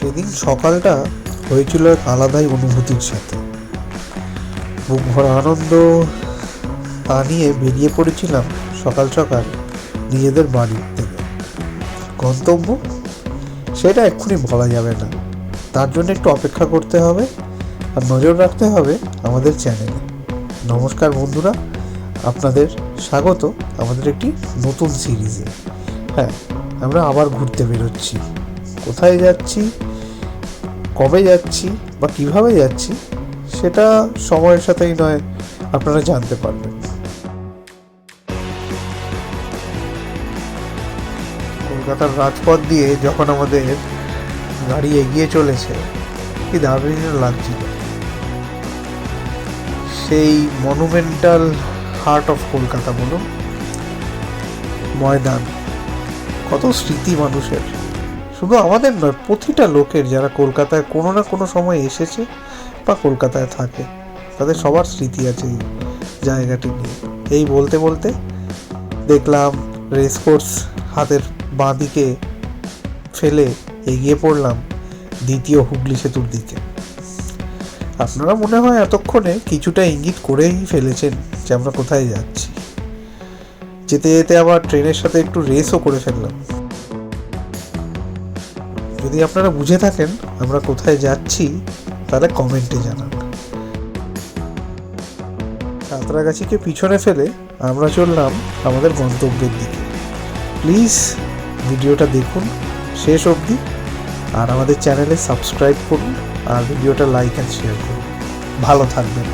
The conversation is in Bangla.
সেদিন সকালটা হয়েছিল এক আলাদাই অনুভূতির সাথে। বুক ভরা আনন্দ নিয়ে বেরিয়ে পড়েছিলাম সকাল সকাল নিজেদের বাড়ির থেকে। গন্তব্য সেটা এক্ষুনি বলা যাবে না, তার জন্য একটু অপেক্ষা করতে হবে আর নজর রাখতে হবে আমাদের চ্যানেলে। নমস্কার বন্ধুরা, আপনাদের স্বাগত আমাদের একটি নতুন সিরিজে। হ্যাঁ, আমরা আবার ঘুরতে বেরোচ্ছি। কোথায় যাচ্ছি, কবে যাচ্ছি বা কিভাবে যাচ্ছি সেটা সময়ের সাথেই নয় আপনারা জানতে পারবেন। কলকাতার রাজপথ দিয়ে যখন আমাদের গাড়ি এগিয়ে চলেছে, কি দারুণ লাগছিল। সেই মনুমেন্টাল হার্ট অফ কলকাতা বলুন, ময়দান, কত স্মৃতি মানুষের, শুধু আমাদের নয়, প্রতিটা লোকের যারা কলকাতায় কোনো না কোনো সময় এসেছে বা কলকাতায় থাকে, তাদের সবার স্মৃতি আছে এই জায়গাটি নিয়ে। এই বলতে বলতে দেখলাম রেসকোর্স হাতের বাঁ দিকে ফেলে এগিয়ে পড়লাম দ্বিতীয় হুগলি সেতুর দিকে। আপনারা মনে হয় এতক্ষণে কিছুটা ইঙ্গিত করেই ফেলেছেন যে আমরা কোথায় যাচ্ছি। যেতে যেতে আবার ট্রেনের সাথে একটু রেসও করে ফেললাম। যদি আপনারা বুঝে থাকেন আমরা কোথায় যাচ্ছি তাহলে কমেন্টে জানান। সাঁতরাগাছিকে পিছনে ফেলে আমরা চললাম আমাদের গন্তব্যের দিকে। প্লিজ ভিডিওটা দেখুন শেষ অবধি, আর আমাদের চ্যানেলে সাবস্ক্রাইব করুন আর ভিডিওটা লাইক অ্যান্ড শেয়ার করুন। ভালো থাকবেন।